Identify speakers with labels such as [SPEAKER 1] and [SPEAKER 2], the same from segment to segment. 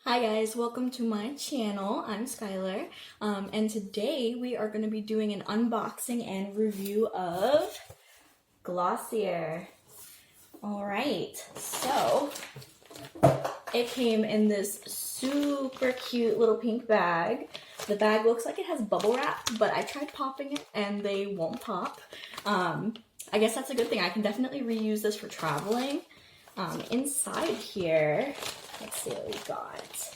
[SPEAKER 1] Hi guys, welcome to my channel. I'm Skylar, and today we are going to be doing an unboxing and review of Glossier. Alright, so it came in this super cute little pink bag. The bag looks like it has bubble wrap, but I tried popping it and they won't pop. I guess that's a good thing. I can definitely reuse this for traveling. Inside here, let's see what we got.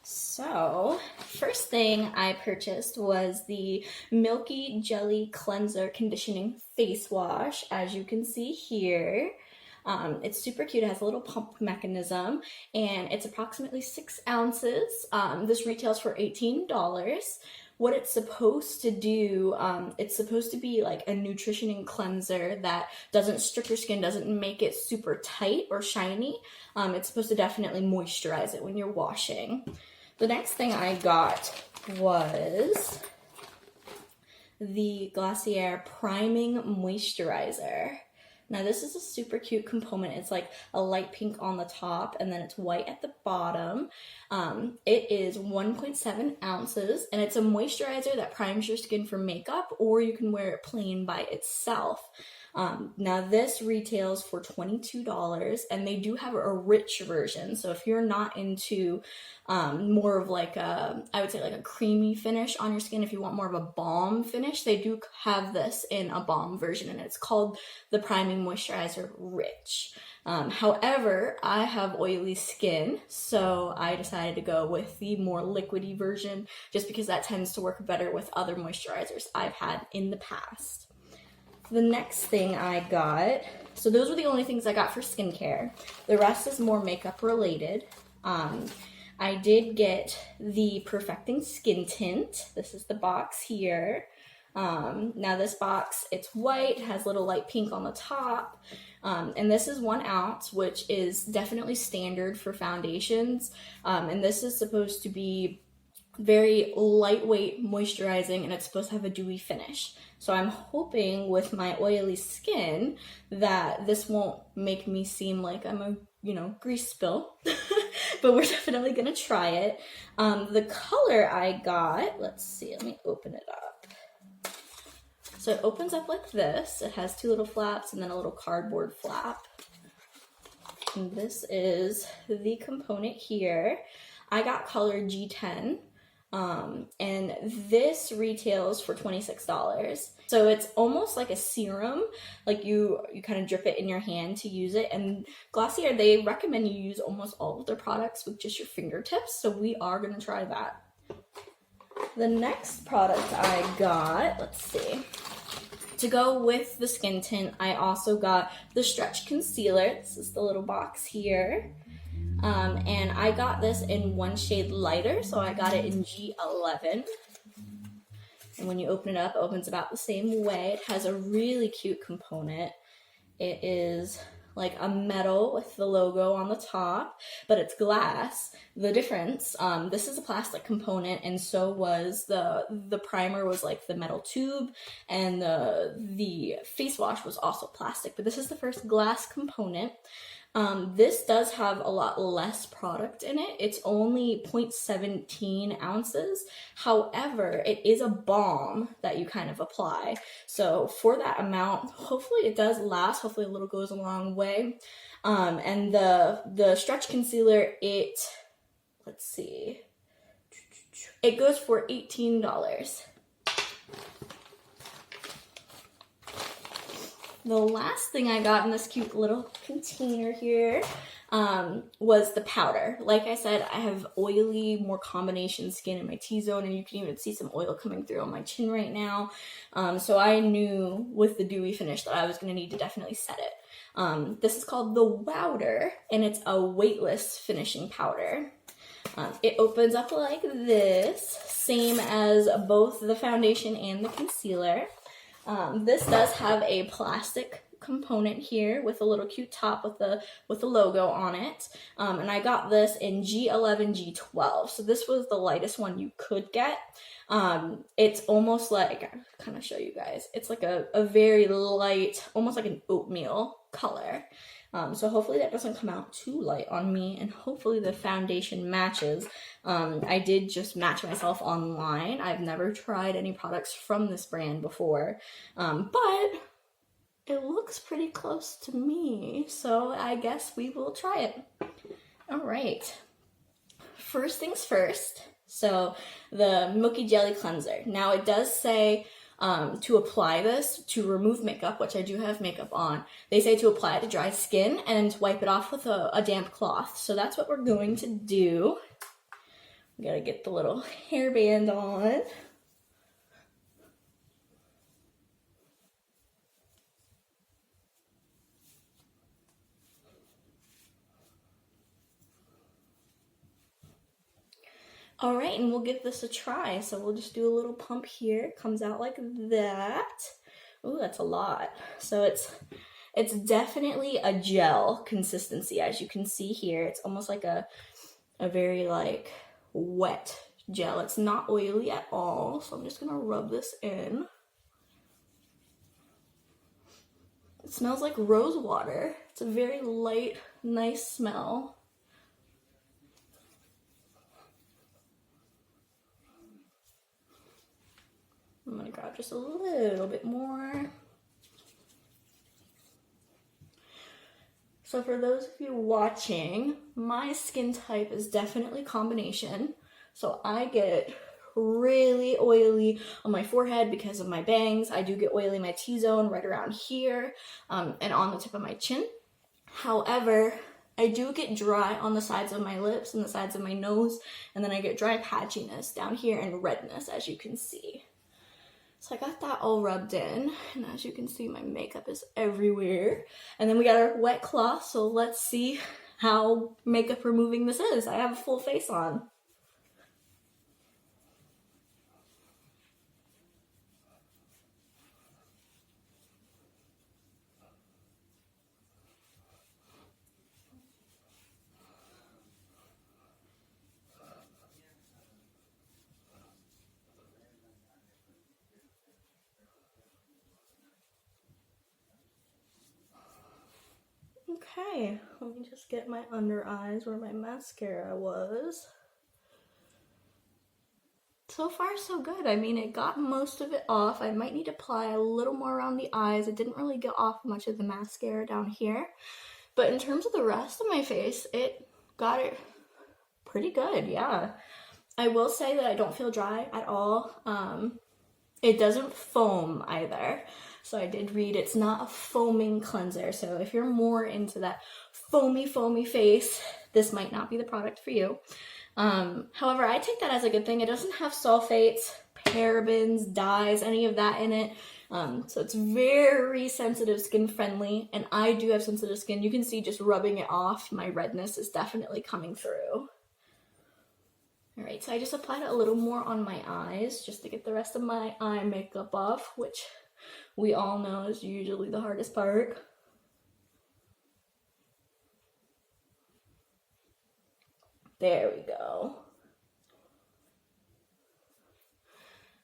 [SPEAKER 1] So, first thing I purchased was the Milky Jelly Cleanser Conditioning Face Wash, as you can see here. It's super cute. It has a little pump mechanism, and it's approximately 6 ounces. This retails for $18. What it's supposed to do, it's supposed to be like a nutritioning cleanser that doesn't strip your skin, doesn't make it super tight or shiny. It's supposed to definitely moisturize it when you're washing. The next thing I got was the Glossier Priming Moisturizer. Now this is a super cute component. It's like a light pink on the top and then it's white at the bottom. It is 1.7 ounces and it's a moisturizer that primes your skin for makeup, or you can wear it plain by itself. Now this retails for $22 and they do have a rich version. So if you're not into more of like a, I would say like a creamy finish on your skin, if you want more of a balm finish, they do have this in a balm version and it's called the Priming Moisturizer Rich. However, I have oily skin, so I decided to go with the more liquidy version just because that tends to work better with other moisturizers I've had in the past. The next thing I got, so those were the only things I got for skincare. The rest is more makeup related. I did get the Perfecting Skin Tint. This is the box here. Now this box, it's white, has little light pink on the top, and this is 1 ounce, which is definitely standard for foundations, and this is supposed to be very lightweight moisturizing and it's supposed to have a dewy finish. So I'm hoping with my oily skin that this won't make me seem like I'm a, grease spill, but we're definitely gonna try it. The color I got, let's see, let me open it up. So it opens up like this. It has 2 little flaps and then a little cardboard flap. And this is the component here. I got color G10. And this retails for $26. So it's almost like a serum, like you kind of drip it in your hand to use it. And Glossier, they recommend you use almost all of their products with just your fingertips, so we are going to try that. The next product I got, let's see, to go with the skin tint, I also got the Stretch Concealer. This is the little box here. And I got this in 1 shade lighter, so I got it in G11. And when you open it up, it opens about the same way. It has a really cute component. It is like a metal with the logo on the top, but it's glass. The difference, this is a plastic component, and so was the primer was like the metal tube, and the face wash was also plastic, but this is the first glass component. This does have a lot less product in it. It's only 0.17 ounces. However, it is a balm that you kind of apply. So for that amount, hopefully it does last. Hopefully a little goes a long way. And the Stretch Concealer, let's see, it goes for $18. The last thing I got in this cute little container here was the powder. Like I said, I have oily, more combination skin in my T-zone, and you can even see some oil coming through on my chin right now. So I knew with the dewy finish that I was going to need to definitely set it. This is called the Wowder, and it's a weightless finishing powder. It opens up like this, same as both the foundation and the concealer. This does have a plastic component here with a little cute top with the logo on it. And I got this in G11, G12. So this was the lightest one you could get. It's almost like, I'll kind of show you guys. It's like a very light, almost like an oatmeal color. So hopefully that doesn't come out too light on me, and hopefully the foundation matches. I did just match myself online. I've never tried any products from this brand before, but it looks pretty close to me, so I guess we will try it. All right. First things first, so the Milky Jelly Cleanser. Now it does say to apply this to remove makeup, which I do have makeup on. They say to apply it to dry skin and to wipe it off with a damp cloth. So that's what we're going to do. We gotta get the little hairband on. All right, and we'll give this a try. So we'll just do a little pump here. It comes out like that. Ooh, that's a lot. So it's definitely a gel consistency, as you can see here. It's almost like a very like wet gel. It's not oily at all. So I'm just gonna rub this in. It smells like rose water. It's a very light, nice smell. I'm gonna grab just a little bit more. So for those of you watching, my skin type is definitely combination. So I get really oily on my forehead because of my bangs. I do get oily in my T-zone right around here and on the tip of my chin. However, I do get dry on the sides of my lips and the sides of my nose, and then I get dry patchiness down here and redness, as you can see. So I got that all rubbed in, and as you can see, my makeup is everywhere. And then we got our wet cloth, so let's see how makeup removing this is. I have a full face on. Okay, let me just get my under eyes where my mascara was. So far, so good. I mean, it got most of it off. I might need to apply a little more around the eyes. It didn't really get off much of the mascara down here. But in terms of the rest of my face, it got it pretty good, yeah. I will say that I don't feel dry at all. It doesn't foam either. So I did read it's not a foaming cleanser. So if you're more into that foamy face, this might not be the product for you. However, I take that as a good thing. It doesn't have sulfates, parabens, dyes, any of that in it. So it's very sensitive skin friendly, and I do have sensitive skin. You can see just rubbing it off, my redness is definitely coming through. All right, so I just applied it a little more on my eyes just to get the rest of my eye makeup off, which we all know is usually the hardest part. There we go.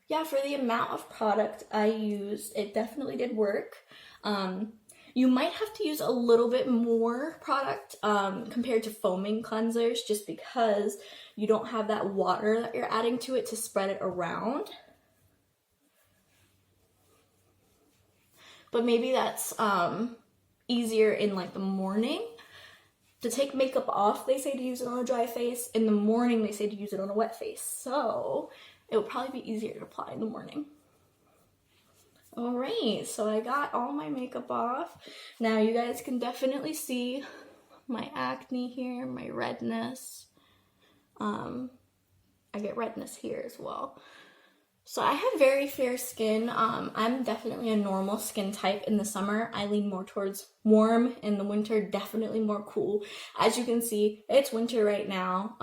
[SPEAKER 1] Yeah, for the amount of product I used, it definitely did work. You might have to use a little bit more product compared to foaming cleansers, just because you don't have that water that you're adding to it to spread it around. But maybe that's easier in like the morning. To take makeup off, they say to use it on a dry face. In the morning, they say to use it on a wet face. So it would probably be easier to apply in the morning. All right, so I got all my makeup off. Now you guys can definitely see my acne here, my redness. I get redness here as well. So I have very fair skin. I'm definitely a normal skin type. In the summer, I lean more towards warm. In the winter, definitely more cool. As you can see, it's winter right now,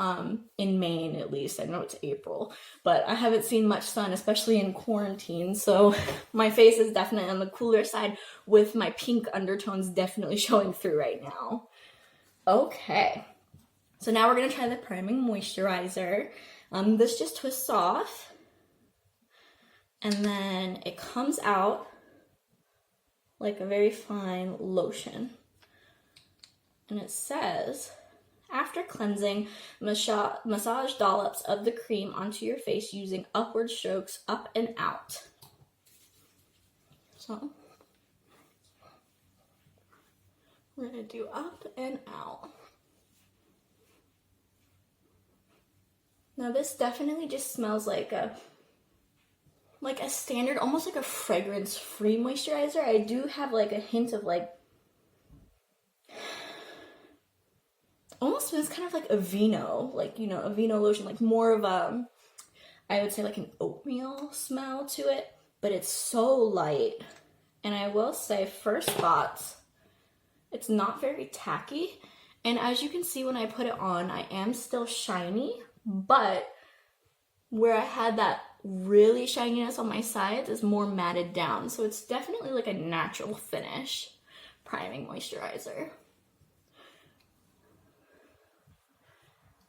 [SPEAKER 1] in Maine at least. I know it's April, but I haven't seen much sun, especially in quarantine. So my face is definitely on the cooler side, with my pink undertones definitely showing through right now. Okay, so now we're gonna try the priming moisturizer. This just twists off. And then it comes out like a very fine lotion. And it says, after cleansing, massage dollops of the cream onto your face using upward strokes up and out. So we're gonna do up and out. Now this definitely just smells like a standard, almost like a fragrance-free moisturizer. I do have like a hint of like, almost smells kind of like Aveeno, like, you know, Aveeno lotion, like more of a, I would say like an oatmeal smell to it, but it's so light. And I will say, first thoughts, it's not very tacky. And as you can see when I put it on, I am still shiny, but where I had that really shininess on my sides is more matted down. So it's definitely like a natural finish priming moisturizer.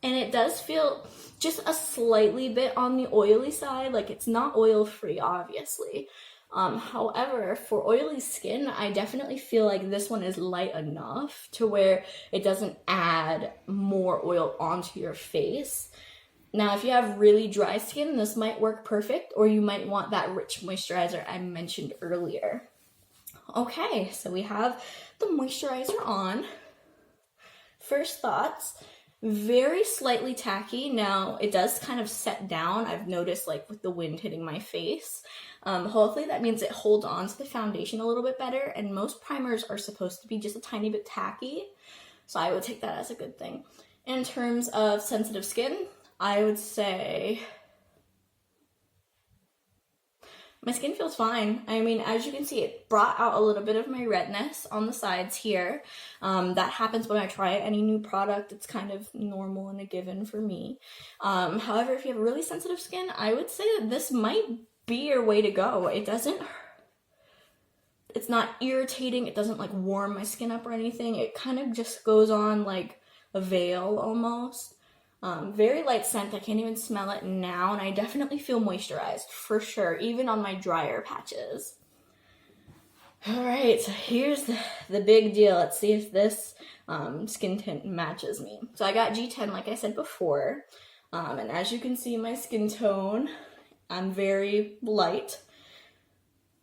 [SPEAKER 1] And it does feel just a slightly bit on the oily side. Like, it's not oil free, obviously. However, for oily skin, I definitely feel like this one is light enough to where it doesn't add more oil onto your face. Now, if you have really dry skin, this might work perfect, or you might want that rich moisturizer I mentioned earlier. Okay, so we have the moisturizer on. First thoughts, very slightly tacky. Now, it does kind of set down, I've noticed, like with the wind hitting my face. Hopefully that means it holds on to the foundation a little bit better, and most primers are supposed to be just a tiny bit tacky, so I would take that as a good thing. In terms of sensitive skin, I would say my skin feels fine. I mean, as you can see, it brought out a little bit of my redness on the sides here. That happens when I try any new product. It's kind of normal and a given for me. However, if you have really sensitive skin, I would say that this might be your way to go. It's not irritating. It doesn't like warm my skin up or anything. It kind of just goes on like a veil almost. Very light scent. I can't even smell it now, and I definitely feel moisturized for sure, even on my drier patches. All right, so here's the big deal. Let's see if this skin tint matches me. So I got G10, like I said before, and as you can see, my skin tone, I'm very light.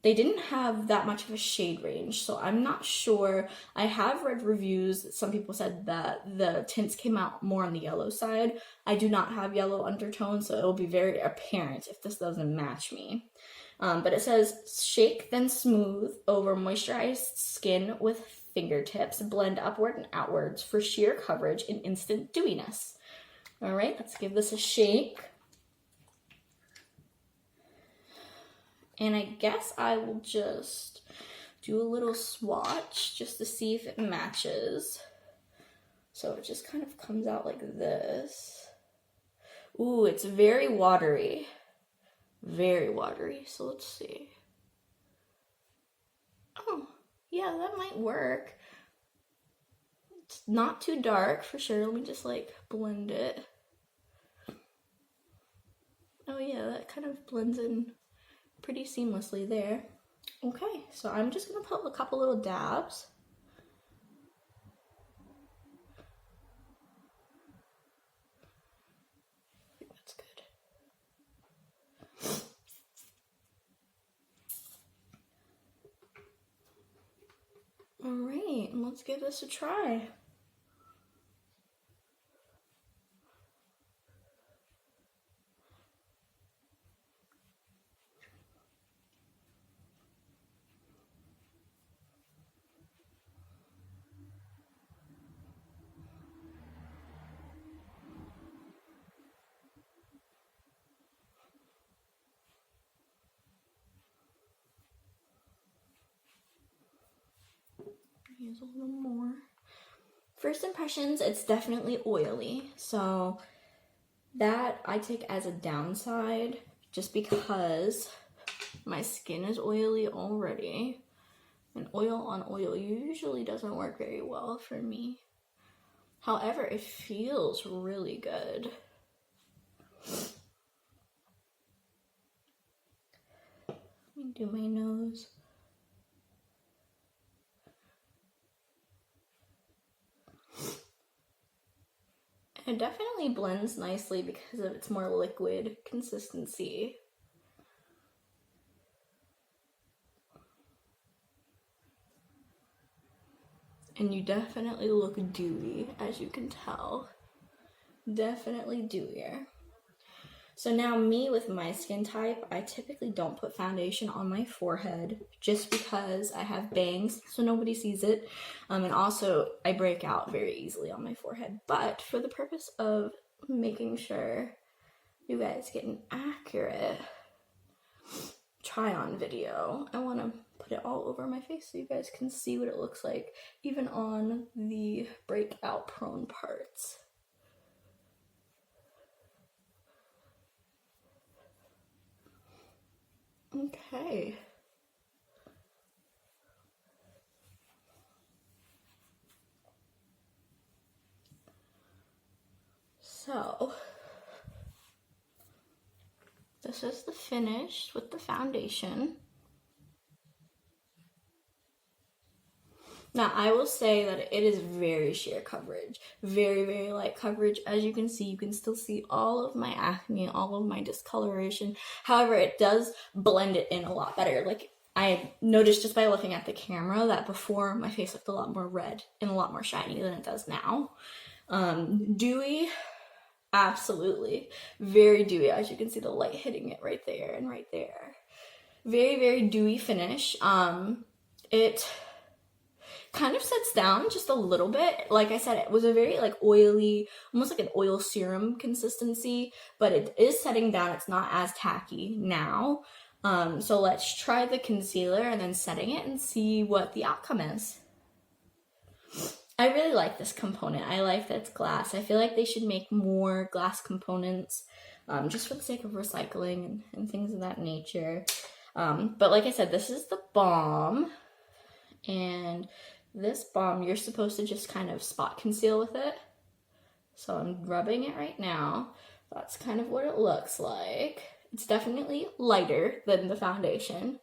[SPEAKER 1] They didn't have that much of a shade range, so I'm not sure. I have read reviews. Some people said that the tints came out more on the yellow side. I do not have yellow undertones, so it'll be very apparent if this doesn't match me. But it says, shake then smooth over moisturized skin with fingertips. Blend upward and outwards for sheer coverage and instant dewiness. All right, let's give this a shake. And I guess I will just do a little swatch just to see if it matches. So it just kind of comes out like this. Ooh, it's very watery. Very watery. So let's see. Oh, yeah, that might work. It's not too dark for sure. Let me just like blend it. Oh yeah, that kind of blends in pretty seamlessly there. Okay, so I'm just gonna put a couple little dabs. I think that's good. All right, let's give this a try. Use a little more. First impressions, it's definitely oily, so that I take as a downside just because my skin is oily already, and oil on oil usually doesn't work very well for me. However, it feels really good. Let me do my nose. It definitely blends nicely because of its more liquid consistency. And you definitely look dewy, as you can tell. Definitely dewier. So now me with my skin type, I typically don't put foundation on my forehead just because I have bangs so nobody sees it. And also I break out very easily on my forehead. But for the purpose of making sure you guys get an accurate try on video, I want to put it all over my face so you guys can see what it looks like even on the breakout prone parts. Okay. So this is the finish with the foundation. Now, I will say that it is very sheer coverage, very, very light coverage. As you can see, you can still see all of my acne, all of my discoloration. However, it does blend it in a lot better. Like, I noticed just by looking at the camera that before my face looked a lot more red and a lot more shiny than it does now. Dewy, absolutely. Very dewy. As you can see the light hitting it right there and right there. Very, very dewy finish. It kind of sets down just a little bit. Like I said, it was a very like oily, almost like an oil serum consistency, but it is setting down. It's not as tacky now. So let's try the concealer and then setting it and see what the outcome is. I really like this component. I like that it's glass. I feel like they should make more glass components just for the sake of recycling and things of that nature. But like I said, this is the balm. And this balm, you're supposed to just kind of spot conceal with it. So I'm rubbing it right now. That's kind of what it looks like. It's definitely lighter than the foundation.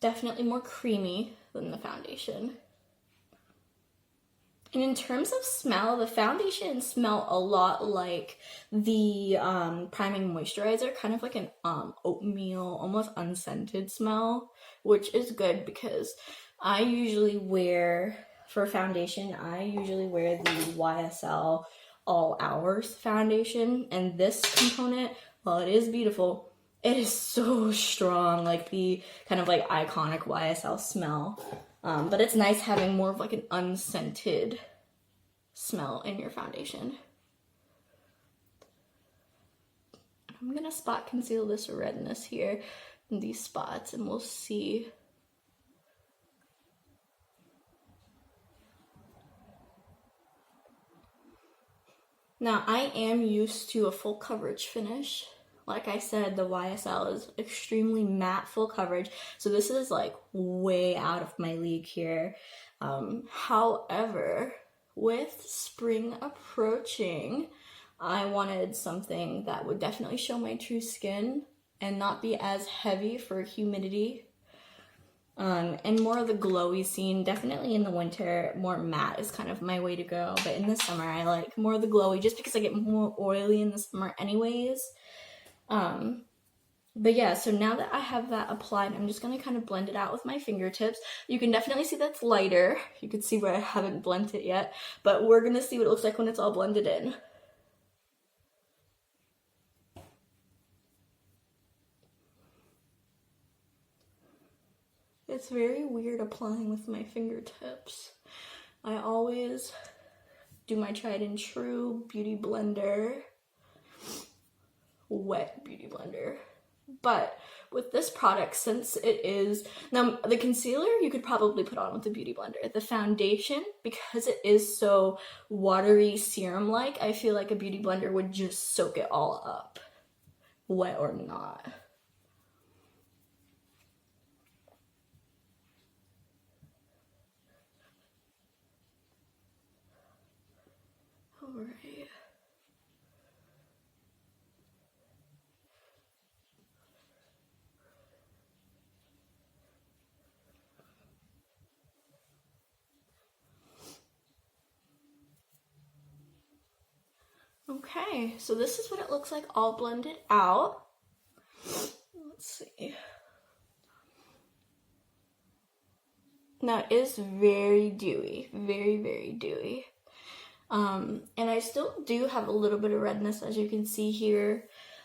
[SPEAKER 1] Definitely more creamy than the foundation. And in terms of smell, the foundation smell a lot like the priming moisturizer, kind of like an oatmeal, almost unscented smell, which is good because I usually wear, for foundation, I usually wear the YSL All Hours foundation, and this component, while it is beautiful, it is so strong, like the kind of like iconic YSL smell. But it's nice having more of like an unscented smell in your foundation. I'm gonna spot conceal this redness here in these spots and we'll see. Now I am used to a full coverage finish. Like I said, the YSL is extremely matte full coverage. So this is like way out of my league here. However, with spring approaching, I wanted something that would definitely show my true skin and not be as heavy for humidity. And more of the glowy scene. Definitely in the winter, more matte is kind of my way to go. But in the summer, I like more of the glowy just because I get more oily in the summer anyways. But yeah, so now that I have that applied, I'm just gonna kind of blend it out with my fingertips. You can definitely see that's lighter. You can see where I haven't blended it yet, but we're gonna see what it looks like when it's all blended in. It's very weird applying with my fingertips. I always do my tried and true beauty blender, wet beauty blender. But with this product, since it is, now the concealer you could probably put on with the beauty blender. The foundation, because it is so watery serum-like, I feel like a beauty blender would just soak it all up, wet or not. All right. Okay, so this is what it looks like all blended out. Let's see. Now it is very dewy, very dewy. And I still do have a little bit of redness, as you can see here.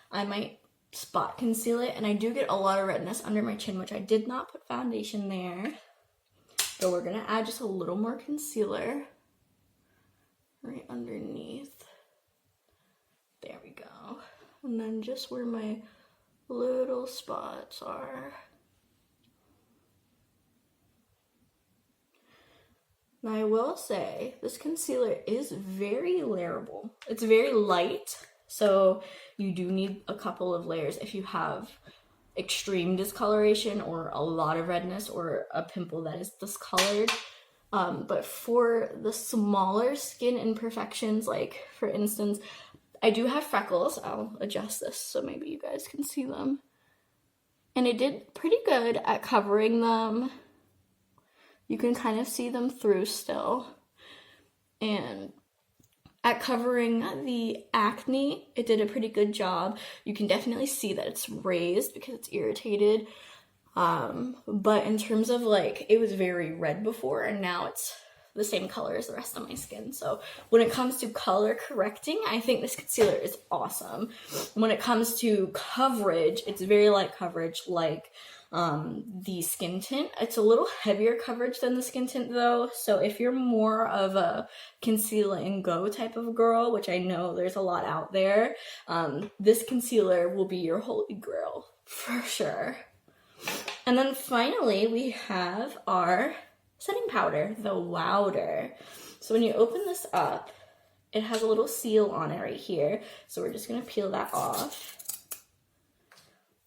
[SPEAKER 1] I might spot conceal it, and I do get a lot of redness under my chin, which I did not put foundation there. So we're gonna add just a little more concealer right underneath. There we go. And then just where my little spots are. Now I will say, this concealer is very layerable. It's very light, so you do need a couple of layers if you have extreme discoloration or a lot of redness or a pimple that is discolored. But for the smaller skin imperfections, like for instance, I do have freckles. I'll adjust this so maybe you guys can see them. And it did pretty good at covering them. You can kind of see them through still. And at covering the acne, it did a pretty good job. You can definitely see that it's raised because it's irritated. But in terms of like, it was very red before and now it's the same color as the rest of my skin. So when it comes to color correcting, I think this concealer is awesome. When it comes to coverage, it's very light coverage, like the skin tint. It's a little heavier coverage than the skin tint though. So if you're more of a conceal and go type of girl, which I know there's a lot out there, this concealer will be your holy grail for sure. And then finally we have our setting powder, the Wowder. So when you open this up, it has a little seal on it right here. So we're just gonna peel that off.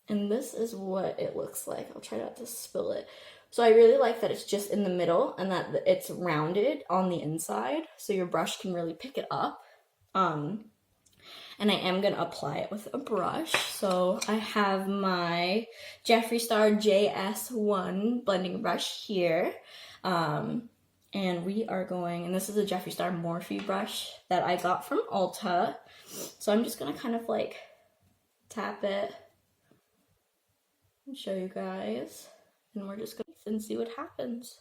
[SPEAKER 1] And this is what it looks like. I'll try not to spill it. So I really like that it's just in the middle and that it's rounded on the inside, so your brush can really pick it up. And I am gonna apply it with a brush. So I have my Jeffree Star JS1 blending brush here. And we are going, and this is a Jeffree Star Morphe brush that I got from Ulta. So I'm just gonna kind of like tap it and show you guys. And we're just gonna see what happens.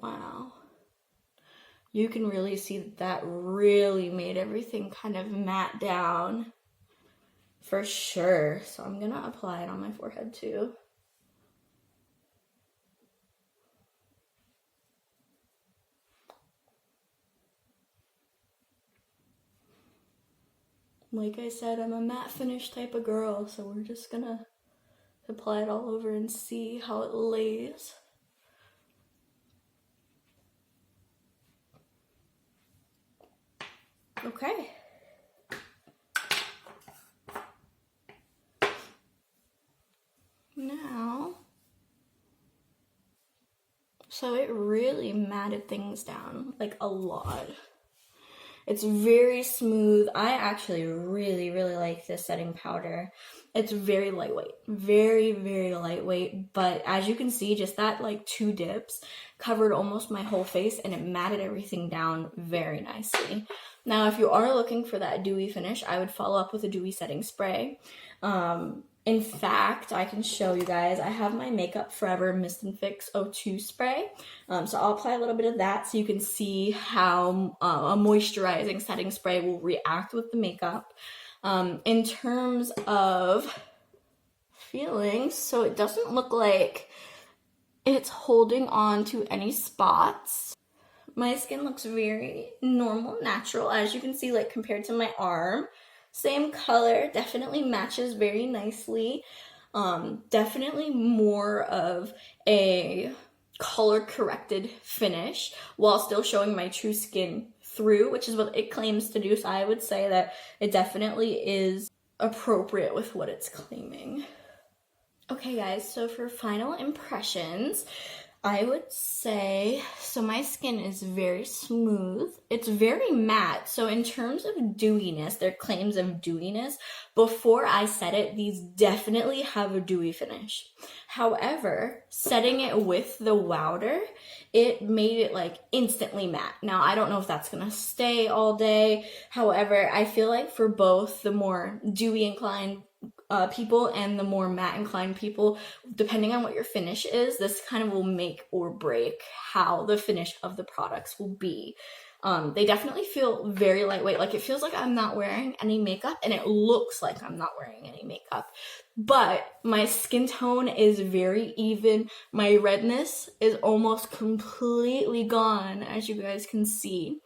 [SPEAKER 1] Wow. You can really see that that really made everything kind of matte down for sure. So I'm gonna apply it on my forehead too. Like I said, I'm a matte finish type of girl, so we're just gonna apply it all over and see how it lays. Okay. Now, so it really matted things down, like a lot. It's very smooth. I actually really like this setting powder. It's very lightweight, very lightweight, but as you can see, just that like 2 dips covered almost my whole face and it matted everything down very nicely. Now, if you are looking for that dewy finish, I would follow up with a dewy setting spray. In fact, I can show you guys, I have my Makeup Forever Mist and Fix 02 spray. So I'll apply a little bit of that so you can see how a moisturizing setting spray will react with the makeup. In terms of feelings, so it doesn't look like it's holding on to any spots. My skin looks very normal, natural, as you can see, like compared to my arm. Same color, definitely matches very nicely. Definitely more of a color corrected finish while still showing my true skin through, which is what it claims to do. So I would say that it definitely is appropriate with what it's claiming. Okay guys, so for final impressions, I would say, so my skin is very smooth. It's very matte. So in terms of dewiness, their claims of dewiness, before I set it, these definitely have a dewy finish. However, setting it with the Wowder, it made it like instantly matte. Now, I don't know if that's gonna stay all day. However, I feel like for both the more dewy inclined people and the more matte inclined people, depending on what your finish is, this kind of will make or break how the finish of the products will be. They definitely feel very lightweight. Like, it feels like I'm not wearing any makeup, and it looks like I'm not wearing any makeup. But my skin tone is very even. My redness is almost completely gone, as you guys can see.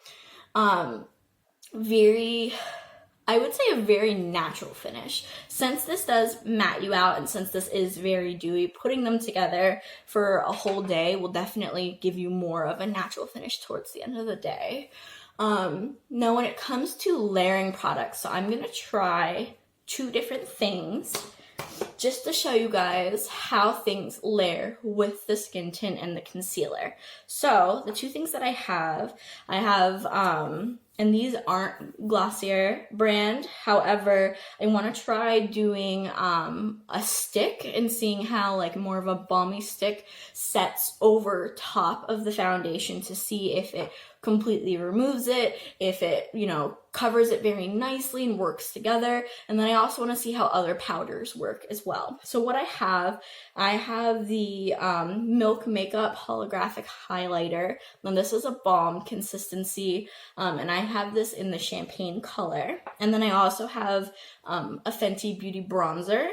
[SPEAKER 1] I would say a very natural finish. Since this does matte you out, and since this is very dewy, putting them together for a whole day will definitely give you more of a natural finish towards the end of the day. Now, when it comes to layering products, so I'm gonna try 2 different things just to show you guys how things layer with the skin tint and the concealer. So the 2 things that I have, and these aren't Glossier brand. However, I want to try doing a stick and seeing how like more of a balmy stick sets over top of the foundation to see if it completely removes it, if it, you know, covers it very nicely and works together. And then I also want to see how other powders work as well. So what I have the Milk Makeup Holographic Highlighter. And this is a balm consistency, and I have this in the champagne color. And then I also have a Fenty Beauty Bronzer.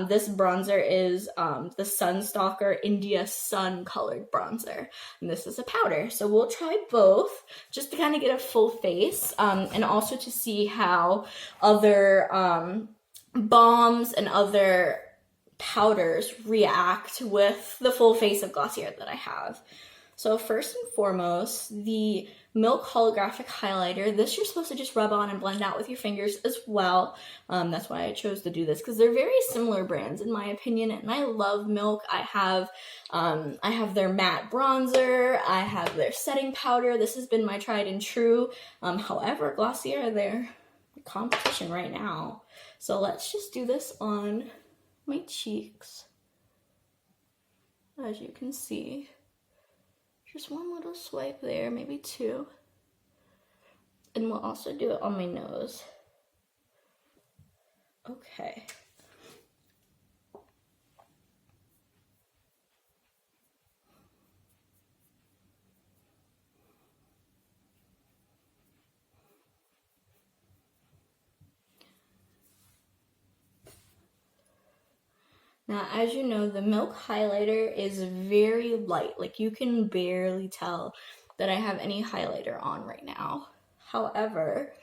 [SPEAKER 1] This bronzer is the Stalk'R India Sun Colored Bronzer. And this is a powder. So we'll try both just to kind of get a full face, and also to see how other balms and other powders react with the full face of Glossier that I have. So first and foremost, the Milk Holographic Highlighter. This you're supposed to just rub on and blend out with your fingers as well. That's why I chose to do this, because they're very similar brands in my opinion, and I love Milk. I have their matte bronzer, I have their setting powder. This has been my tried and true. However, Glossier, they're competition right now. So let's just do this on my cheeks. As you can see, just 1 little swipe there, maybe 2. And we'll also do it on my nose. Okay. Now, as you know, the Milk highlighter is very light. Like, you can barely tell that I have any highlighter on right now. However,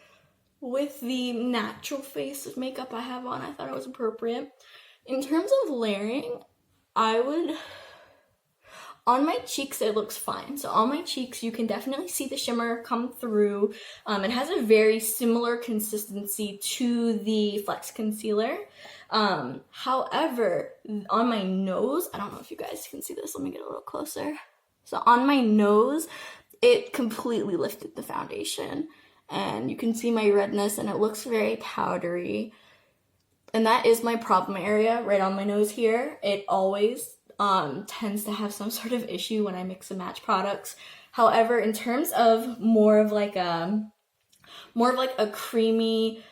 [SPEAKER 1] with the natural face of makeup I have on, I thought it was appropriate. In terms of layering, on my cheeks, it looks fine. So on my cheeks, you can definitely see the shimmer come through. It has a very similar consistency to the Flex Concealer. However, on my nose, I don't know if you guys can see this. Let me get a little closer. So on my nose, it completely lifted the foundation. And you can see my redness, and it looks very powdery. And that is my problem area, right on my nose here. It always tends to have some sort of issue when I mix and match products. However, in terms of more of like a creamy,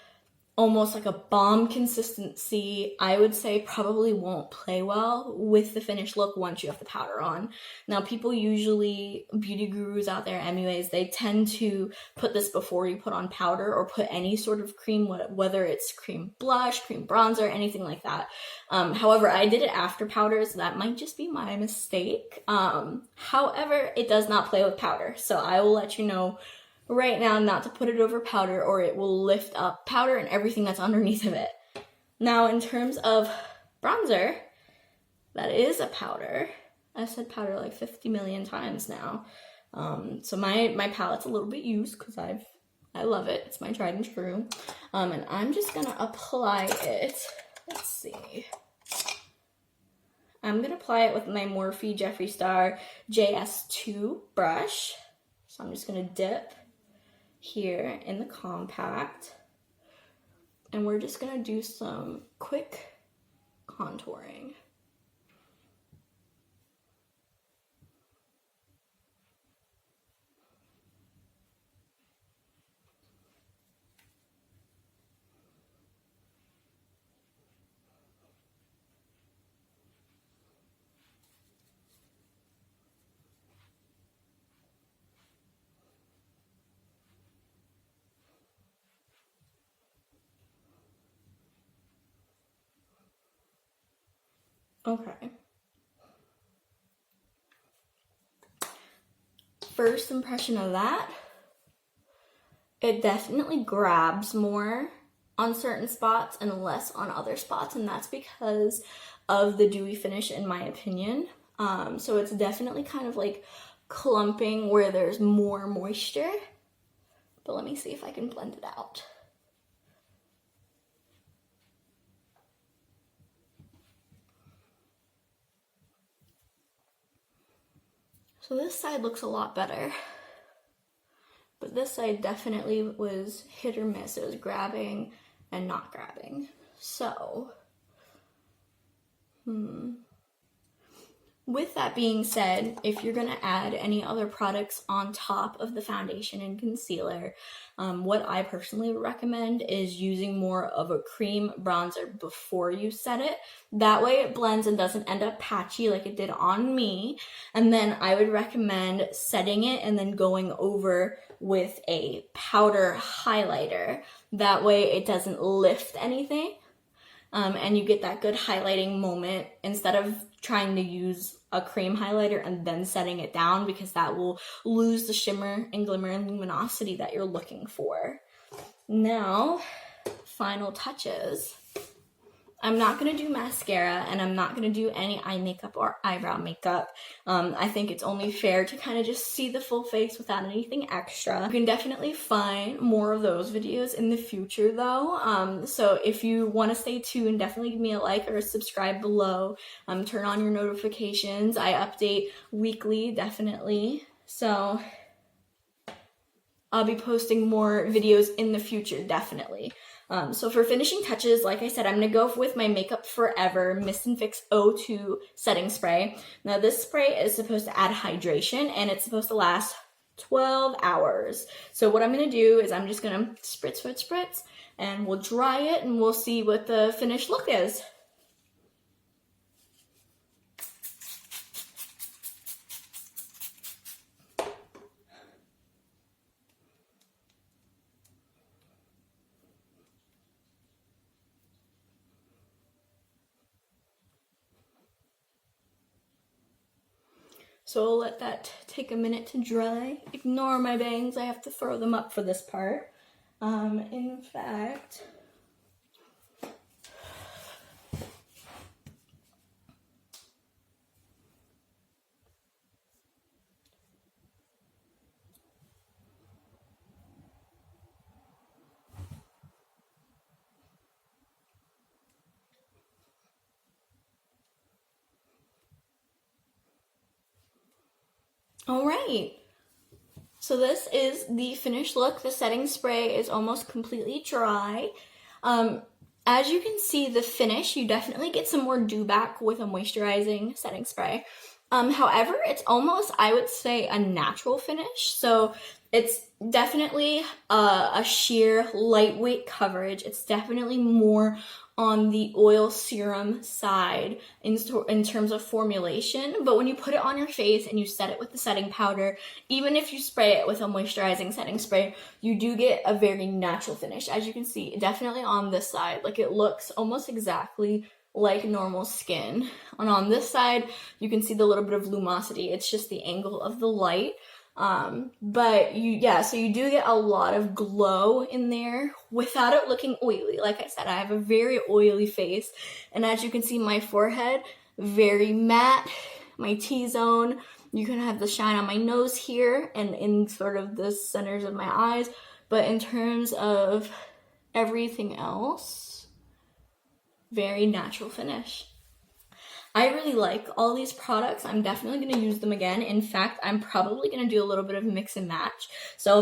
[SPEAKER 1] almost like a balm consistency, I would say probably won't play well with the finished look once you have the powder on. Now, people usually, beauty gurus out there anyways, they tend to put this before you put on powder or put any sort of cream, whether it's cream blush, cream bronzer, anything like that. However, I did it after powder, so that might just be my mistake. However, it does not play with powder, so I will let you know right now not to put it over powder, or it will lift up powder and everything that's underneath of it. Now, in terms of bronzer, that is a powder. I've said powder like 50 million times now. So my palette's a little bit used because I love it. It's my tried and true. And I'm just gonna apply it. Let's see. I'm going to apply it with my Morphe Jeffree Star JS2 brush. So I'm just going to dip here in the compact. And we're just going to do some quick contouring. Okay. First impression of that, it definitely grabs more on certain spots and less on other spots, and that's because of the dewy finish in my opinion. So it's definitely kind of like clumping where there's more moisture, but let me see if I can blend it out. So this side looks a lot better, but this side definitely was hit or miss. It was grabbing and not grabbing. So, with that being said, if you're going to add any other products on top of the foundation and concealer, what I personally recommend is using more of a cream bronzer before you set it. That way it blends and doesn't end up patchy like it did on me. And then I would recommend setting it and then going over with a powder highlighter. That way it doesn't lift anything. And you get that good highlighting moment instead of trying to use a cream highlighter and then setting it down, because that will lose the shimmer and glimmer and luminosity that you're looking for. Now, final touches. I'm not going to do mascara and I'm not going to do any eye makeup or eyebrow makeup. I think it's only fair to kind of just see the full face without anything extra. You can definitely find more of those videos in the future though. So if you want to stay tuned, definitely give me a like or a subscribe below. Turn on your notifications. I update weekly, definitely. So I'll be posting more videos in the future, definitely. So for finishing touches, like I said, I'm going to go with my Makeup Forever Mist and Fix O2 setting spray. Now this spray is supposed to add hydration and it's supposed to last 12 hours. So what I'm going to do is I'm just going to spritz, spritz, spritz, and we'll dry it and we'll see what the finished look is. So I'll let that take a minute to dry. Ignore my bangs, I have to throw them up for this part. In fact, all right. So this is the finished look. The setting spray is almost completely dry. As you can see, the finish, you definitely get some more dew back with a moisturizing setting spray. However, it's almost, I would say, a natural finish. So it's definitely a sheer lightweight coverage. It's definitely more on the oil serum side in terms of formulation, but when you put it on your face and you set it with the setting powder, even if you spray it with a moisturizing setting spray, you do get a very natural finish. As you can see, definitely on this side, like it looks almost exactly like normal skin. And on this side, you can see the little bit of lumosity. It's just the angle of the light. But so you do get a lot of glow in there without it looking oily. Like I said, I have a very oily face, and as you can see, my forehead, very matte, my T-zone, you can have the shine on my nose here and in sort of the centers of my eyes, but in terms of everything else, very natural finish. I really like all these products. I'm definitely going to use them again. In fact, I'm probably going to do a little bit of mix and match. So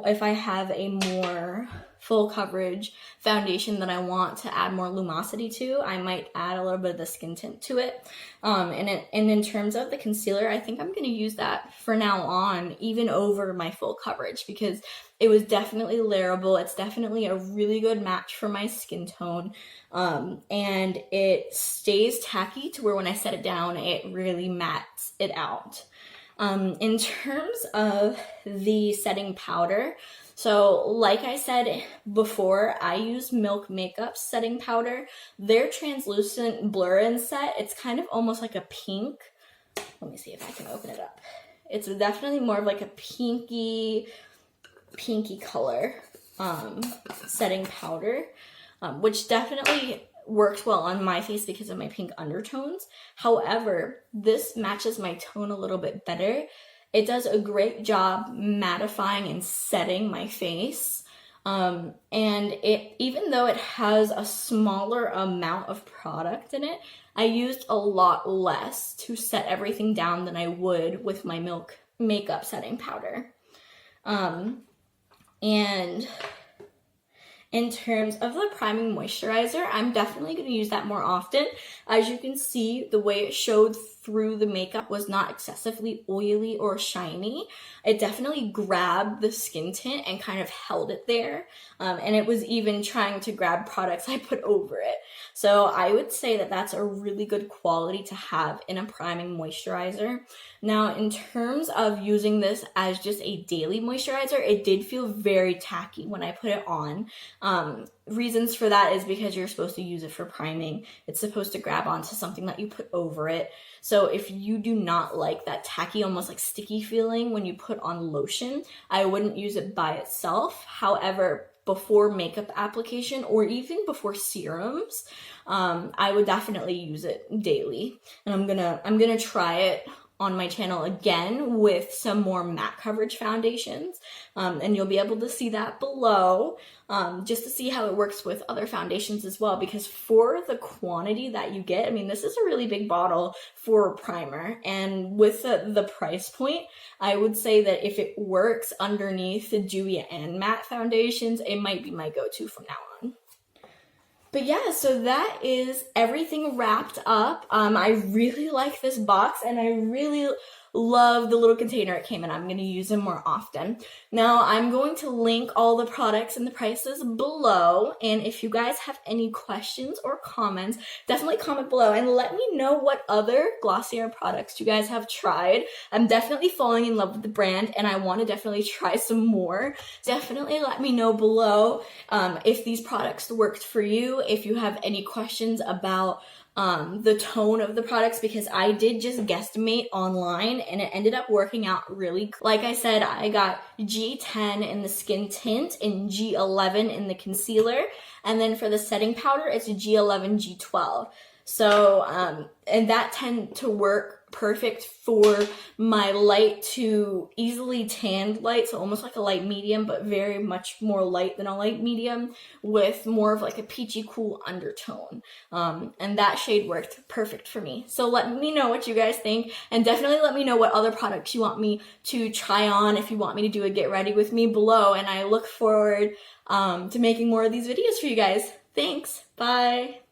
[SPEAKER 1] if I have a more full coverage foundation that I want to add more lumosity to, I might add a little bit of the skin tint to it. And in terms of the concealer, I think I'm going to use that for now on, even over my full coverage, because it was definitely layerable. It's definitely a really good match for my skin tone. And it stays tacky to where when I set it down, it really mats it out. In terms of the setting powder, so like I said before, I use Milk Makeup setting powder. Their translucent blur and set, it's kind of almost like a pink. Let me see if I can open it up. It's definitely more of like a pinky color setting powder, which definitely works well on my face because of my pink undertones. However, this matches my tone a little bit better. It does a great job mattifying and setting my face. And even though it has a smaller amount of product in it, I used a lot less to set everything down than I would with my Milk Makeup setting powder. And in terms of the priming moisturizer, I'm definitely going to use that more often. As you can see, the way it showed through the makeup was not excessively oily or shiny. It definitely grabbed the skin tint and kind of held it there. And it was even trying to grab products I put over it. So I would say that that's a really good quality to have in a priming moisturizer. Now, in terms of using this as just a daily moisturizer, it did feel very tacky when I put it on. Reasons for that is because you're supposed to use it for priming. It's supposed to grab onto something that you put over it. So if you do not like that tacky, almost like sticky feeling when you put on lotion, I wouldn't use it by itself. However, before makeup application or even before serums, I would definitely use it daily. And I'm gonna try it on my channel again with some more matte coverage foundations, and you'll be able to see that below, just to see how it works with other foundations as well, because for the quantity that you get, I mean, this is a really big bottle for a primer, and with the price point, I would say that if it works underneath the dewy and matte foundations, it might be my go-to from now on. But yeah, so that is everything wrapped up. I really like this box, and I really love the little container it came in. I'm going to use them more often. Now, I'm going to link all the products and the prices below, and if you guys have any questions or comments, definitely comment below and let me know what other Glossier products you guys have tried. I'm definitely falling in love with the brand, and I want to definitely try some more. Definitely let me know below if these products worked for you, if you have any questions about the tone of the products, because I did just guesstimate online and it ended up working out really. Like I said, I got G10 in the skin tint and G11 in the concealer, and then for the setting powder it's G11, G12. So and that tend to work perfect for my light to easily tanned light, so almost like a light medium, but very much more light than a light medium with more of like a peachy cool undertone. And that shade worked perfect for me. So let me know what you guys think, and definitely let me know what other products you want me to try on, if you want me to do a get ready with me below, and I look forward to making more of these videos for you guys. Thanks, bye!